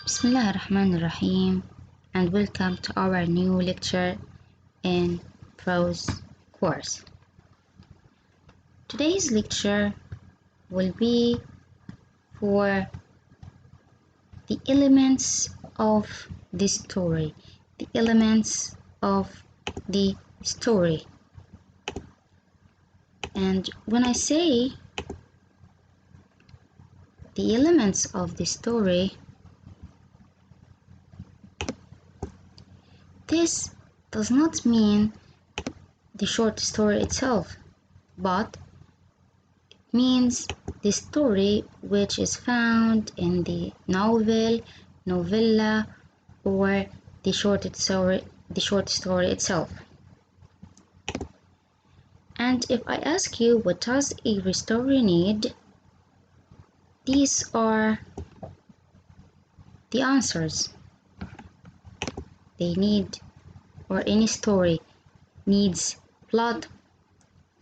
Bismillah ar-Rahman ar-Rahim, and welcome to our new lecture in prose course. Today's lecture will be for the elements of the story. The elements of the story. And when I say the elements of the story, this does not mean the short story itself, but it means the story which is found in the novel, novella, or the short story itself. And if I ask you, what does every story need? These are the answers. They need, or any story needs, plot,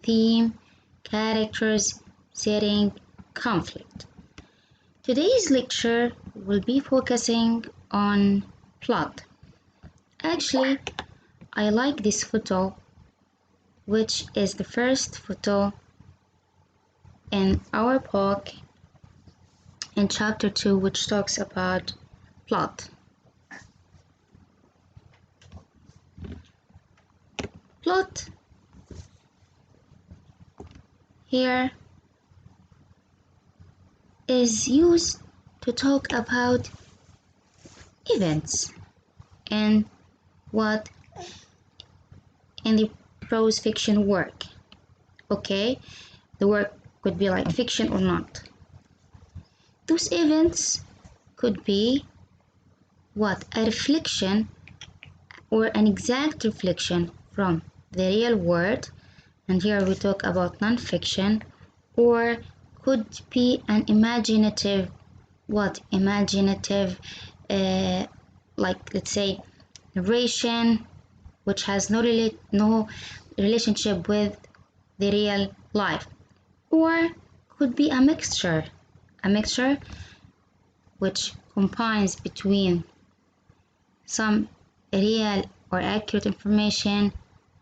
theme, characters, setting, conflict. Today's lecture will be focusing on plot. Actually, I like this photo, which is the first photo in our book in chapter 2, which talks about plot. Plot here is used to talk about events and what in the prose fiction work. Okay, the work could be like fiction or not. Those events could be what? A reflection or an exact reflection from the real world, and here we talk about non-fiction, or could be an imaginative, like let's say narration, which has no relationship with the real life, or could be a mixture which combines between some real or accurate information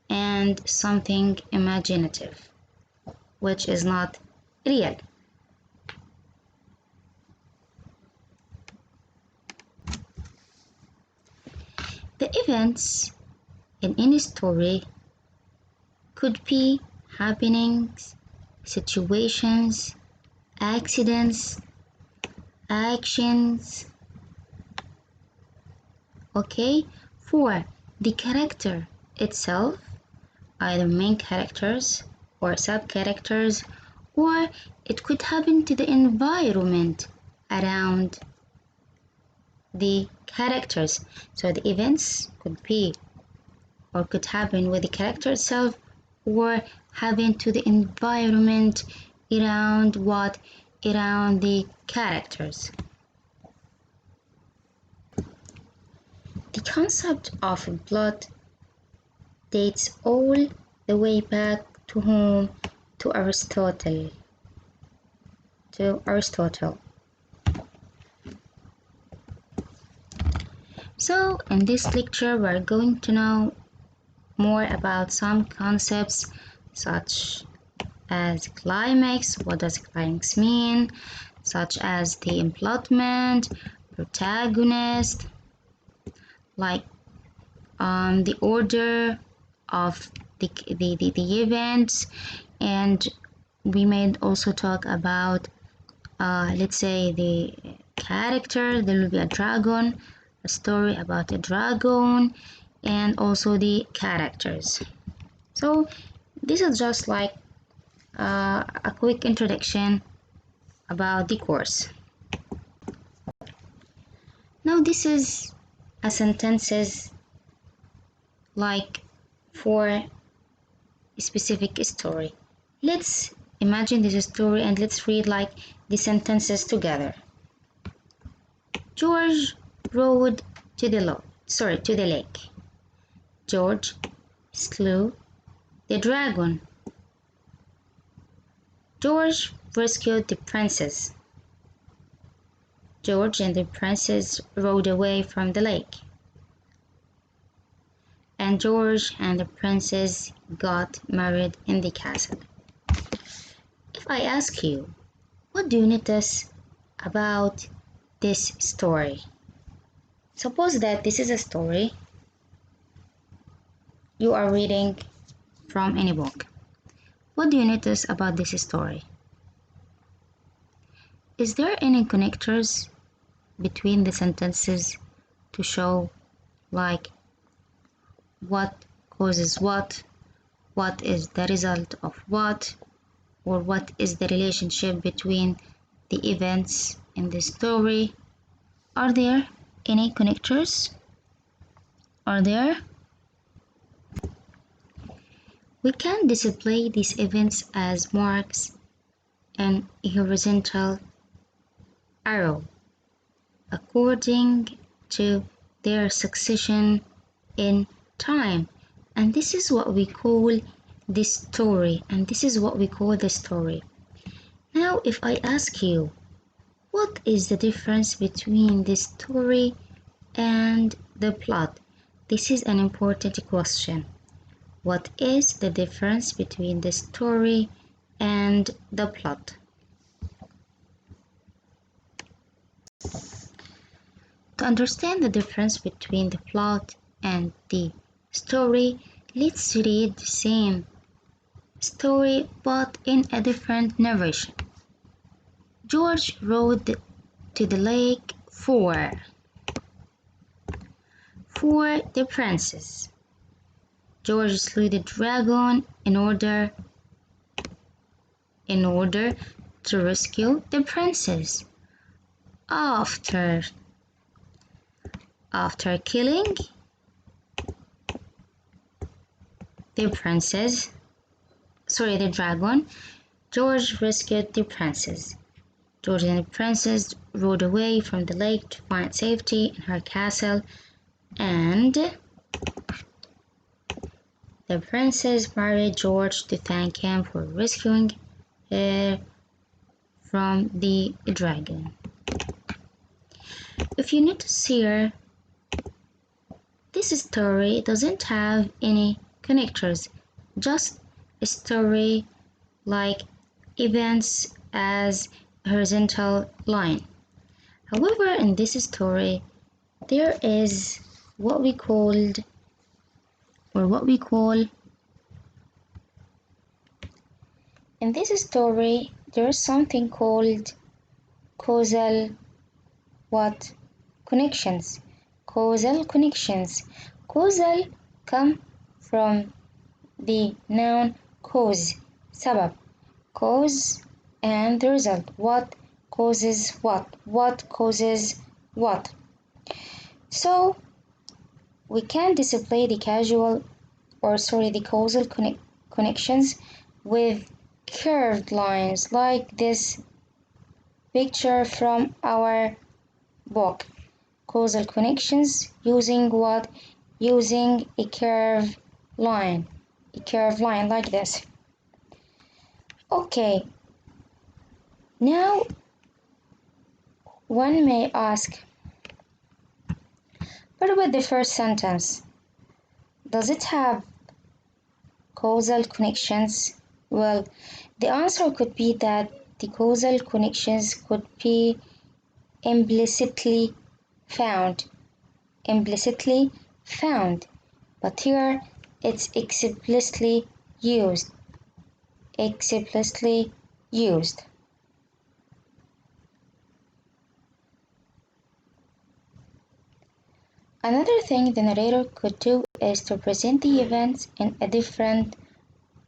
and something imaginative, which is not real. The events in any story could be happenings, situations, accidents, actions. Okay, for the character itself, either main characters or sub-characters, or it could happen to the environment around the characters. So the events could be or could happen with the character itself, or happen to the environment around what? Around the characters. The concept of a plot dates all the way back to whom? To Aristotle. So in this lecture we're going to know more about some concepts such as climax. What does climax mean? Such as the implantment, protagonist, like the order of the events, and we may also talk about let's say the character. There will be a dragon, a story about a dragon, and also the characters. So this is just like a quick introduction about the course. Now this is a sentences like for a specific story. Let's imagine this story and let's read like the sentences together. George rode to the lake. George slew the dragon. George rescued the princess. George and the princess rode away from the lake. And George and the princess got married in the castle. If I ask you, what do you notice about this story? Suppose that this is a story you are reading from any book. What do you notice about this story? Is there any connectors between the sentences to show like what causes what is the result of what, or what is the relationship between the events in the story? Are there any connectors? Are there? We can display these events as marks in a horizontal arrow according to their succession in time, and this is what we call the story, Now if I ask you, what is the difference between the story and the plot? This is an important question. What is the difference between the story and the plot? To understand the difference between the plot and the story, let's read the same story but in a different narration. George rode to the lake for the princess. George slew the dragon in order to rescue the princess. After killing the dragon, George rescued the princess. George and the princess rode away from the lake to find safety in her castle, and the princess married George to thank him for rescuing her from the dragon. If you notice here, this story doesn't have any connectors, just a story like events as a horizontal line. However, in this story, there is what we call in this story there is something called causal connections. Causal come from the noun cause, sabab, cause, and the result, what causes what. So we can display the causal connections with curved lines like this picture from our book. Causal connections using what? Using a curved line like this. Okay, now one may ask, what about the first sentence? Does it have causal connections? Well, the answer could be that the causal connections could be implicitly found, but here it's explicitly used. Another thing the narrator could do is to present the events in a different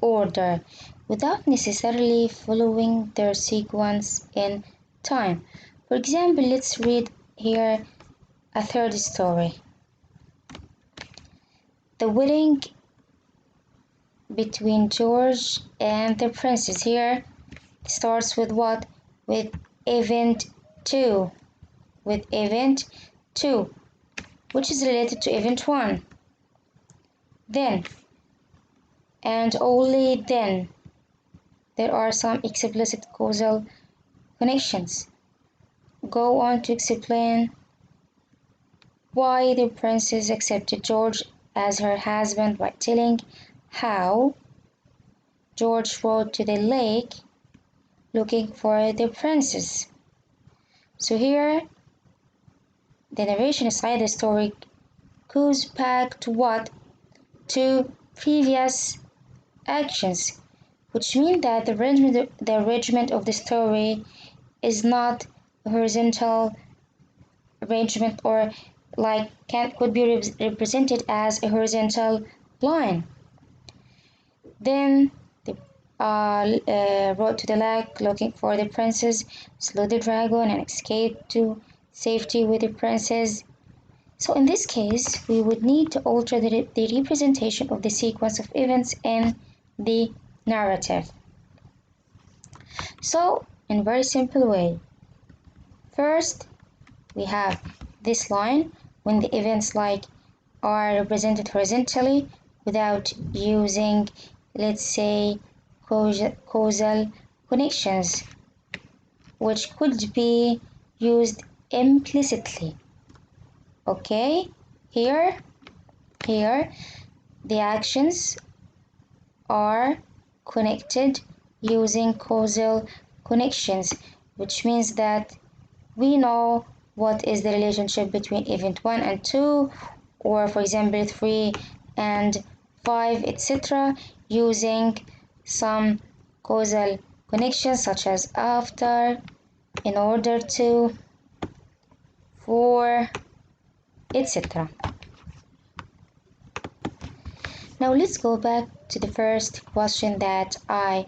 order without necessarily following their sequence in time. For example, let's read here a third story. The wedding between George and the princess. Here starts with what? With event 2. Which is related to event 1. Then, and only then, there are some explicit causal connections. go on to explain why the princess accepted George as her husband by telling how George rode to the lake looking for the princess. So here, the narration inside the story goes back to what? To previous actions, which mean that the arrangement of the story is not a horizontal arrangement, or like could be represented as a horizontal line. Then the rode to the lake looking for the princess, slew the dragon, and escaped to safety with the princess. So in this case, we would need to alter the representation of the sequence of events in the narrative. So, in a very simple way, first we have this line when the events are represented horizontally without using, let's say, causal connections, which could be used implicitly. Okay, here the actions are connected using causal connections, which means that we know what is the relationship between event 1 and 2, or for example 3 and 5, etc., using some causal connections such as after, in order to, for, etc. Now let's go back to the first question that I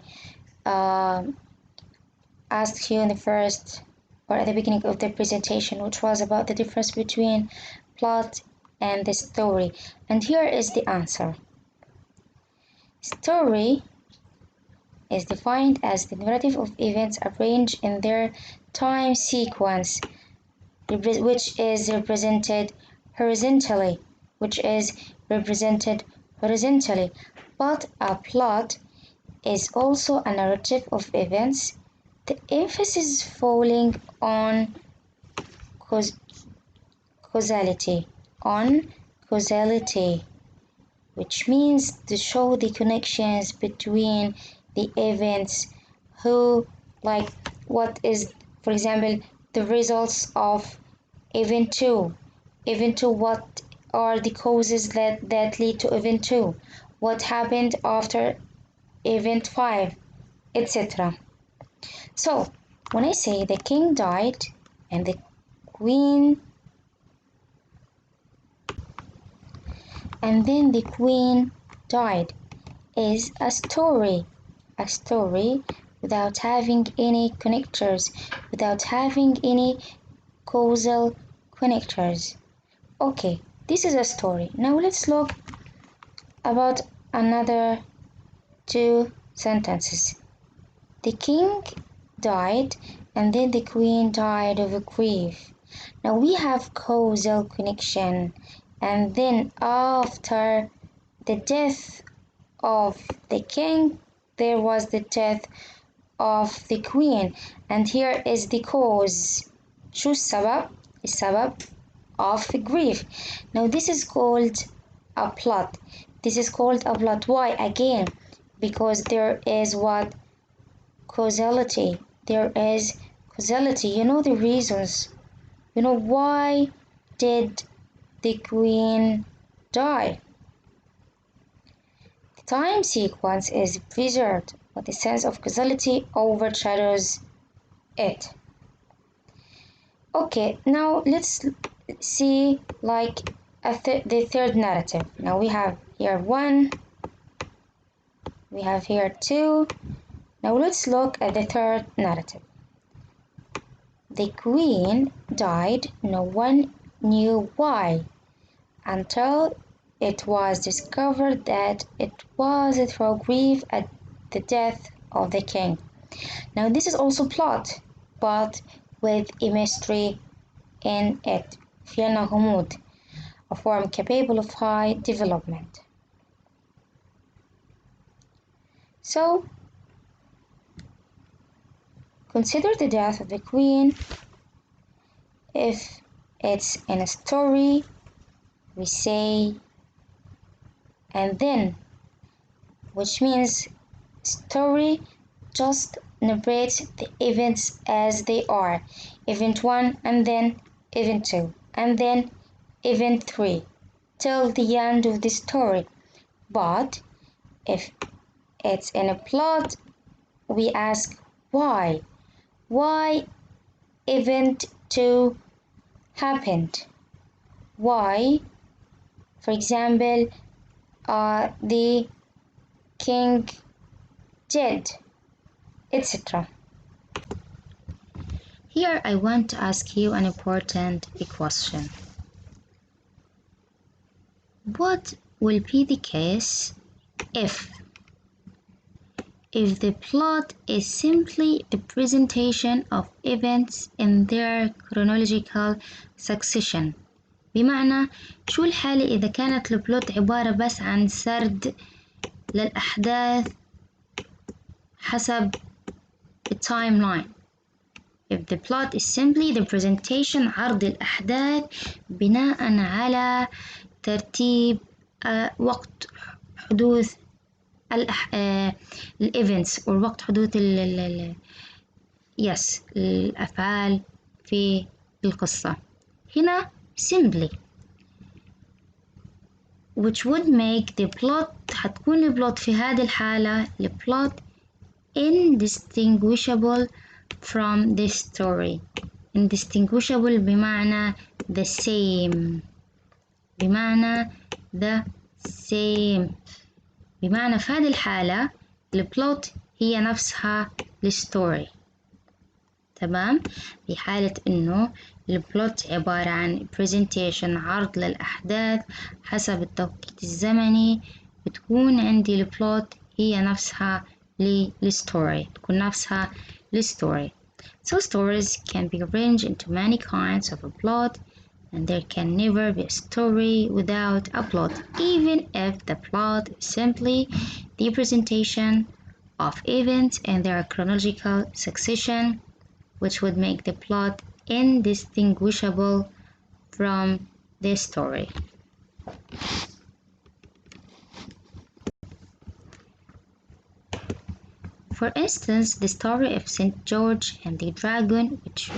asked you in the first or at the beginning of the presentation, which was about the difference between plot and the story. And here is the answer. Story is defined as the narrative of events arranged in their time sequence, which is represented horizontally, but a plot is also a narrative of events, the emphasis falling on causality, which means to show the connections between the events, what is, for example, the results of event 2, what are the causes that lead to event 2, what happened after event 5, etc. So when I say the king died and the queen died is a story without having any connectors, without having any causal connectors. Okay, this is a story. Now let's look about another two sentences. The king died and then the queen died of grief. Now we have causal connection, and then after the death of the king there was the death of the queen, and here is the cause. شو السبب of the grief. Now this is called a plot. Why? Again, because there is what? Causality. There is causality. You know the reasons. You know why did the queen die? The time sequence is preserved, but the sense of causality overshadows it. Okay, now let's see the third narrative. Now we have here 1, we have here 2. Now let's look at the third narrative. The queen died, no one knew why, until it was discovered that it was through grief at the death of the king. Now this is also plot, but with a mystery in it. فيها غموض, a form capable of high development. So, consider the death of the queen If it's in a story, we say and then, which means story just narrates the events as they are. Event 1 and then event 2 and then event 3 till the end of the story. But if it's in a plot, we ask why. Why event 2 happened? Why, for example, the king did, etc. Here I want to ask you an important question. What will be the case if the plot is simply the presentation of events in their chronological succession؟ بمعنى شو الحالة إذا كانت البلوت عبارة بس عن سرد للأحداث حسب التايملاين. If the plot is simply the presentation عرض الأحداث بناء على ترتيب وقت حدوث الإيفنتس ووقت حدوث الأفعال في القصة. هنا simply which would make the plot حتكون البلوت في هذه الحالة البلوت indistinguishable from the story. indistinguishable بمعنى the same. بمعنى the same. بمعنى في هذه الحالة البلوت هي نفسها الستوري. تمام؟ في حالة إنه البلوت عبارة عن presentation عرض للأحداث حسب التوقيت الزمني بتكون عندي البلوت هي نفسها للستوري. تكون نفسها للستوري. So stories can be arranged into many kinds of a plot, and there can never be a story without a plot, even if the plot is simply the presentation of events in their chronological succession, which would make the plot indistinguishable from the story. For instance, the story of St. George and the Dragon, which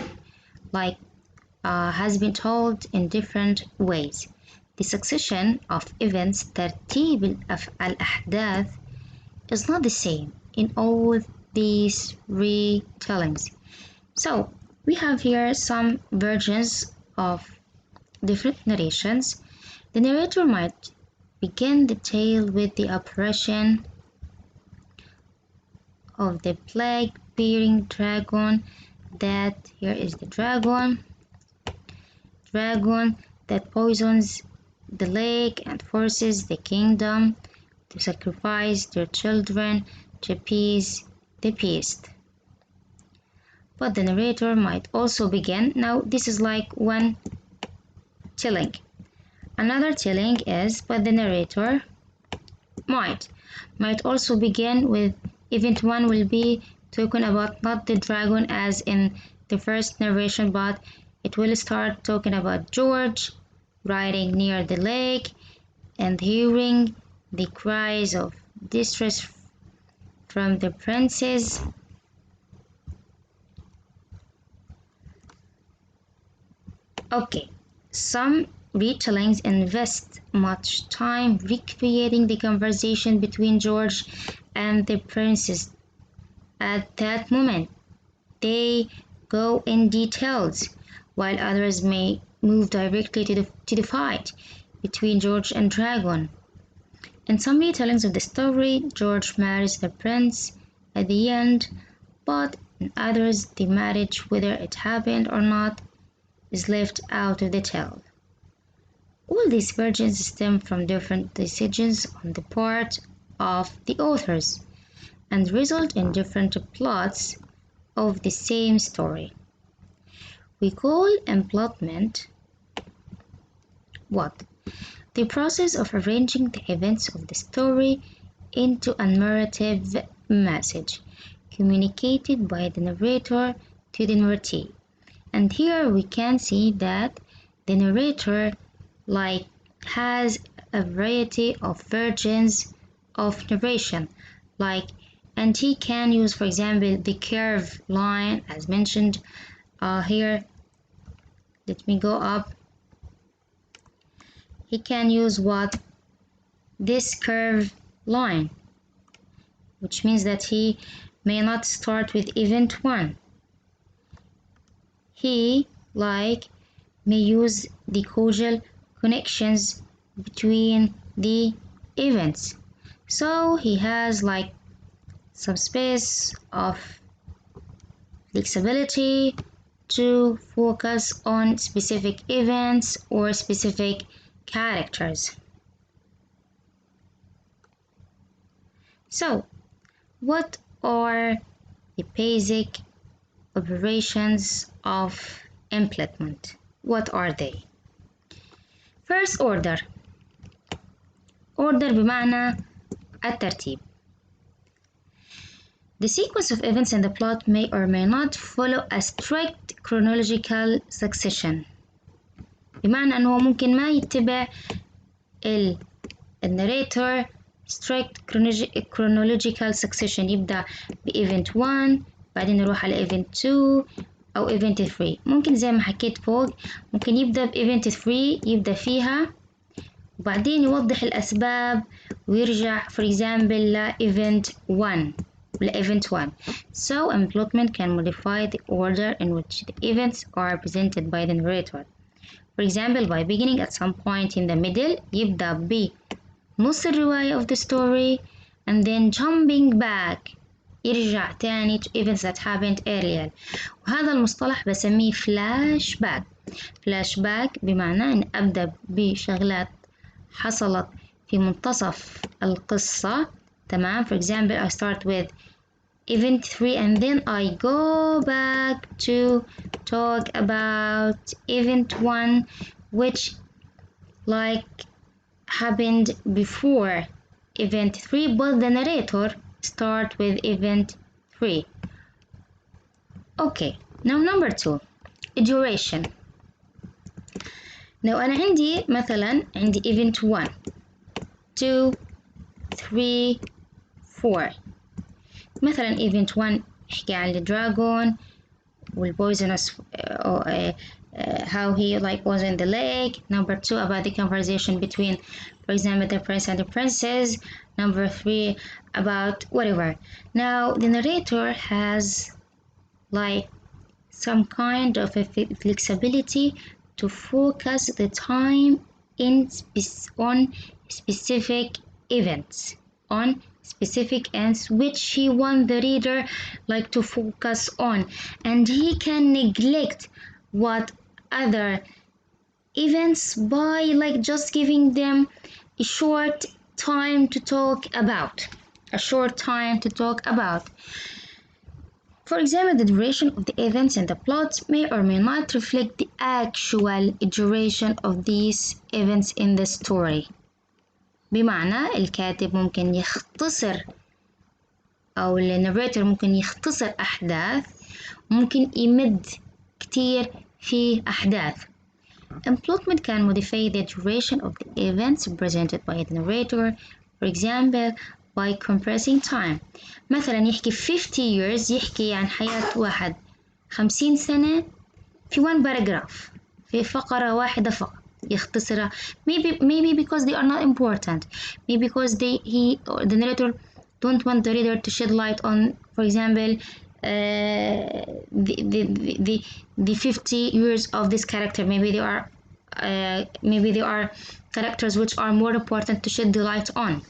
has been told in different ways. The succession of events ترتيب الأحداث is not the same in all these retellings. So we have here some versions of different narrations. The narrator might begin the tale with the apparition of the plague-bearing dragon. That here is the dragon that poisons the lake and forces the kingdom to sacrifice their children to appease the beast. But the narrator might also begin, now this is like one telling. Another telling is, but the narrator might also begin with event 1 will be talking about not the dragon as in the first narration, but it will start talking about George riding near the lake and hearing the cries of distress from the princes. Okay, some retellings invest much time recreating the conversation between George and the princess. At that moment, they go in details, while others may move directly to the fight between George and Dragon. In some retellings of the story, George marries the prince at the end, but in others, the marriage, whether it happened or not, is left out of the tale. All these versions stem from different decisions on the part of the authors and result in different plots of the same story. We call implantment what? The process of arranging the events of the story into a narrative message communicated by the narrator to the narratee. And here we can see that the narrator like has a variety of versions of narration, like, and he can use, for example, the curve line as mentioned here. Let me go up. He can use what? This curve line, which means that he may not start with event 1. He like may use the causal connections between the events. So he has like some space of flexibility to focus on specific events or specific characters. So, what are the basic operations of Implantment? What are they? First, order. Order بمعنى الترتيب. The sequence of events in the plot may or may not follow a strict chronological succession. بمعنى أنه ممكن ما يتبع الناريتور strict chronological succession، يبدأ بإيفنت 1 بعدين نروح على إيفنت 2 أو إيفنت 3. ممكن زي ما حكيت فوق ممكن يبدأ بإيفنت 3 يبدأ فيها وبعدين يوضح الأسباب ويرجع for example لإيفنت 1 ولا event 1. So Implantment can modify the order in which the events are presented by the narrator. For example, by beginning at some point in the middle يبدأ بنص الرواية of the story and then jumping back يرجع تاني to events that happened earlier. وهذا المصطلح بسميه فلاش باك. فلاش باك بمعنى أن أبدأ بشغلات حصلت في منتصف القصة. تمام. For example, I start with event 3 and then I go back to talk about event 1 which like happened before event 3 but the narrator start with event 3. Okay, now number 2, duration. Now أنا عندي مثلا عندي event 1 2 3 4. مثلا event 1 يحكي عن الدراجون والpoisonous how he like was in the lake. Number 2 about the conversation between, for example, the prince and the princess. Number 3 about whatever. Now the narrator has like some kind of a flexibility to focus the time on specific events, on specific ends which he wants the reader like to focus on, and he can neglect what other events by like just giving them a short time to talk about, a short time to talk about. For example, the duration of the events and the plots may or may not reflect the actual duration of these events in the story. بمعنى الكاتب ممكن يختصر أو الناريتور ممكن يختصر أحداث، ممكن يمد كتير في أحداث. Implantment can modify the duration of the events presented by the narrator, for example, by compressing time. مثلا يحكي 50 years يحكي عن حياة واحد 50 سنة في one paragraph، في فقرة واحدة فقط يختصرها. Maybe because they are not important, maybe because the narrator don't want the reader to shed light on, for example, the 50 years of this character. Maybe they are characters which are more important to shed the light on.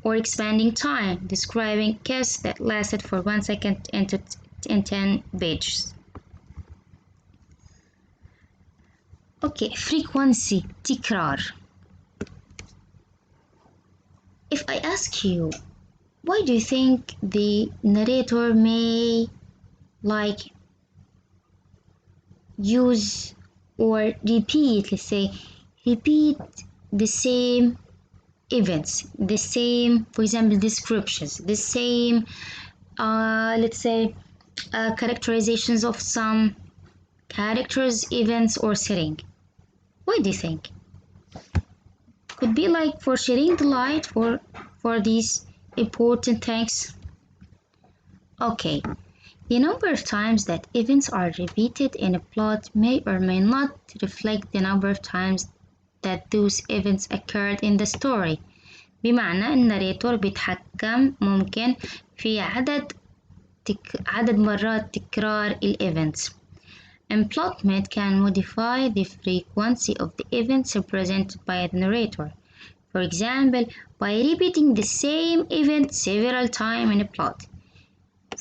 Or expanding time, describing kiss that lasted for 1 second in 10 pages. Okay, frequency, تكرار. If I ask you, why do you think the narrator may like use or repeat, let's say, repeat the same events, the same, for example, descriptions, the same, let's say, characterizations of some characters, events, or setting? What do you think? Could be like for shedding the light for these important things. Okay, the number of times that events are repeated in a plot may or may not reflect the number of times that those events occurred in the story. بمعنى إن الناريتور بيتحكم ممكن في عدد مرات تكرار ال events. Implantment can modify the frequency of the events represented by the narrator. For example, by repeating the same event several times in a plot.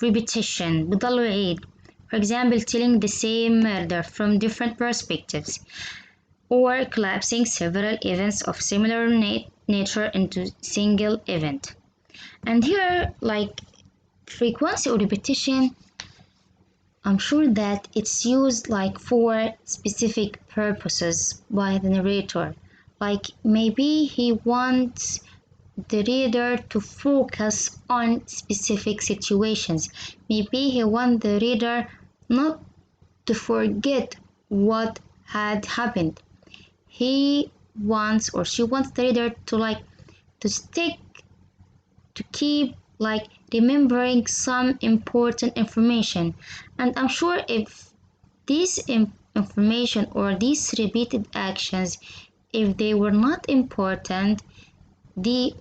Repetition بضل يعيد. For example, telling the same murder from different perspectives. Or collapsing several events of similar nature into single event. And here, like frequency or repetition, I'm sure that it's used like for specific purposes by the narrator. Like maybe he wants the reader to focus on specific situations. Maybe he wants the reader not to forget what had happened. He wants or she wants the reader to keep like remembering some important information. And I'm sure if this information or these repeated actions, if they were not important, the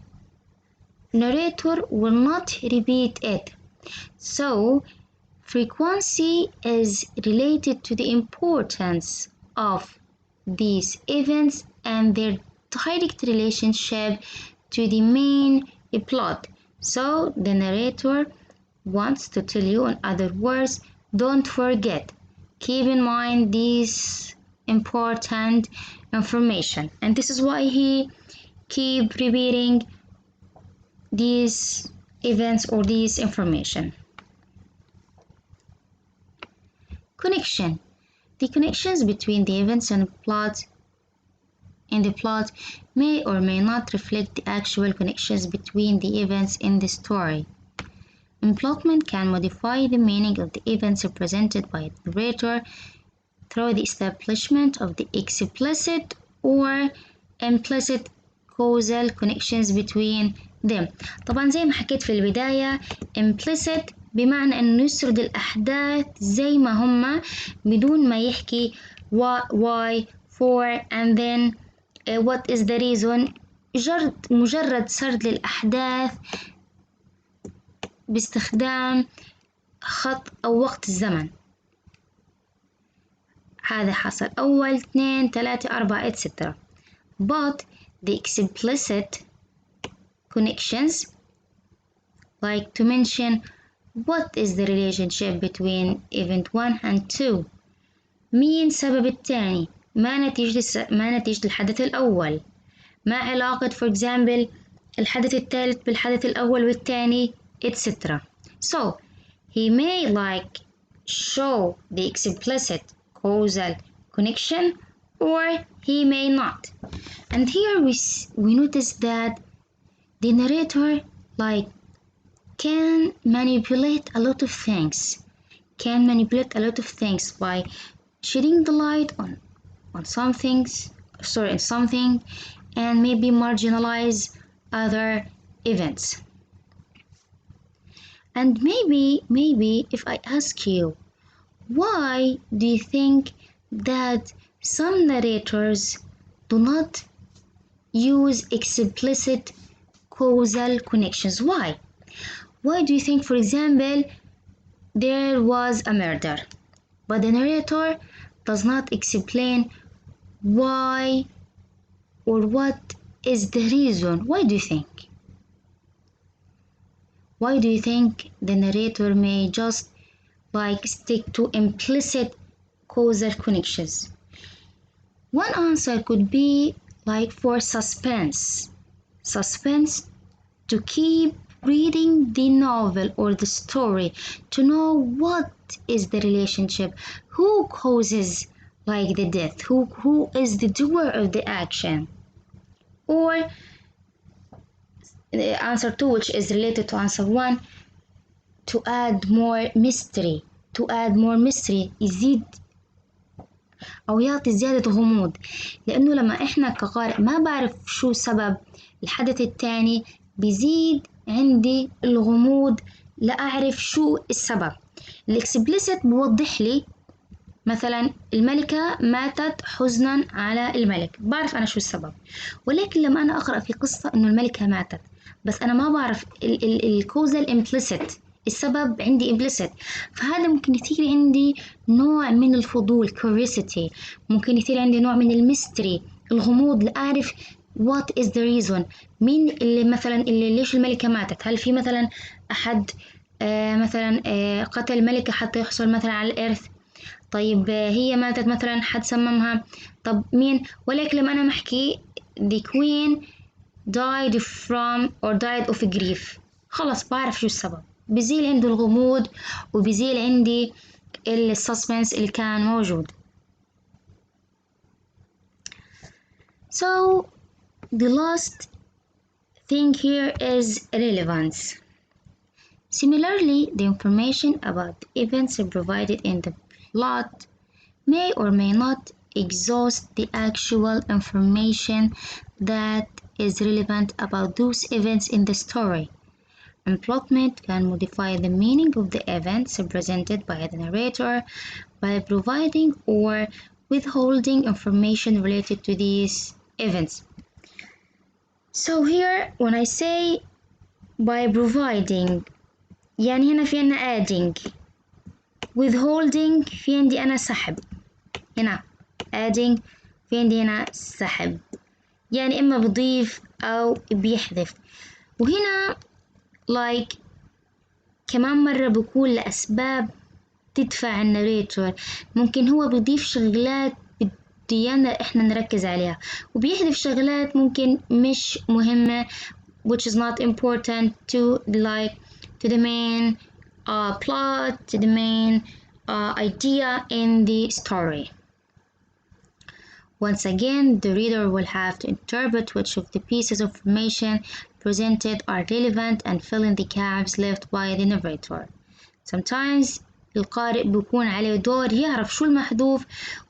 narrator will not repeat it. So frequency is related to the importance of these events and their direct relationship to the main plot. So the narrator wants to tell you, in other words, don't forget, keep in mind these important information. And this is why he keep repeating these events or these information. Connection. The connections between the events and the plot may or may not reflect the actual connections between the events in the story. Implantment can modify the meaning of the events represented by the narrator through the establishment of the explicit or implicit causal connections between them. طبعا زي ما حكيت في البداية implicit بمعنى أنه يسرد الأحداث زي ما هما بدون ما يحكي why for and then what is the reason. مجرد سرد للأحداث باستخدام خط أو وقت الزمن. هذا حصل أول 2 3 4 etc. But the explicit connections, like to mention what is the relationship between event 1 and 2, مين سبب الثاني، ما نتيجة الحدث الأول، ما علاقة for example الحدث الثالث بالحدث الأول والثاني etc. So he may like show the explicit causal connection or he may not. And here we notice that the narrator like can manipulate a lot of things, by shedding the light on something and maybe marginalize other events. And maybe if I ask you, why do you think that some narrators do not use explicit causal connections? Why? Why do you think, for example, there was a murder, but the narrator does not explain why or what is the reason? Why do you think? Why do you think the narrator may just like stick to implicit causal connections? One answer could be like for suspense to keep reading the novel or the story to know what is the relationship, who causes like the death, who is the doer of the action. Or the answer 2, which is related to answer 1, to add more mystery, يزيد أو يعطي زيادة غموض، لأنه لما إحنا كقارئ ما بعرف شو سبب الحدث التاني بيزيد عندي الغموض لأعرف شو السبب. الإكسبليسيت بوضح لي مثلا الملكة ماتت حزنا على الملك، بعرف أنا شو السبب. ولكن لما أنا أقرأ في قصة إنه الملكة ماتت بس أنا ما بعرف الكوزال implicit، السبب عندي implicit، فهذا ممكن يثير عندي نوع من الفضول curiosity، ممكن يثير عندي نوع من الميستري، الغموض لأعرف what is the reason، مين اللي مثلا اللي ليش الملكة ماتت، هل في مثلا أحد مثلا قتل الملكة حتى يحصل مثلا على الإرث، طيب هي ماتت مثلا حد سممها، طب مين. ولكن لما أنا محكي the queen died from or died of grief، خلاص بعرف شو السبب، بيزيل عندي الغموض وبيزيل عندي السسبنس اللي كان موجود. So the last thing here is relevance. Similarly, the information about the events provided in the plot may or may not exhaust the actual information that is relevant about those events in the story. Implantment can modify the meaning of the events presented by the narrator by providing or withholding information related to these events. So here when I say by providing يعني هنا في عنا adding، withholding في عندي أنا سحب، هنا adding في عندي هنا سحب، يعني إما بضيف أو بيحذف. وهنا like كمان مرة بكون لأسباب تدفع الناريتور، ممكن هو بيضيف شغلات بدينا إحنا نركز عليها وبيحذف شغلات ممكن مش مهمة which is not important to like to the main plot, to the main idea in the story. Once again, the reader will have to interpret which of the pieces of information presented are relevant and fill in the gaps left by the narrator. Sometimes القارئ بيكون عليه دور يعرف شو المحذوف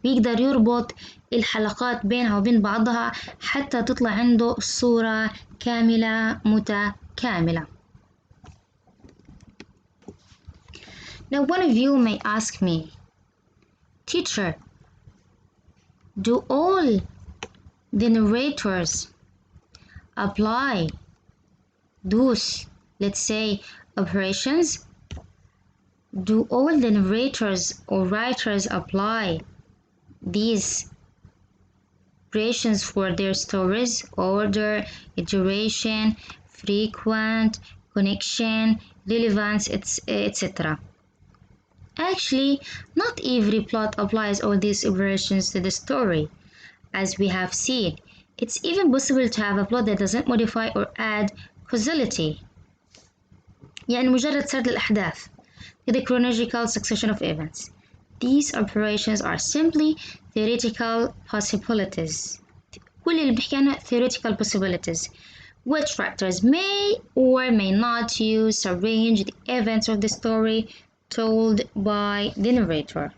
ويقدر يربط الحلقات بينها وبين بعضها حتى تطلع عنده الصورة كاملة متكاملة. Now one of you may ask me, teacher, do all the narrators apply those, let's say, operations? Do all the narrators or writers apply these operations for their stories? Order, duration, frequent, connection, relevance, etc. Actually, not every plot applies all these operations to the story. As we have seen, it's even possible to have a plot that doesn't modify or add causality، يعني مجرد سرد الأحداث to the chronological succession of events. These operations are simply theoretical possibilities. كل اللي بنحكي عنها theoretical possibilities which writers may or may not use to arrange the events of the story told by the narrator.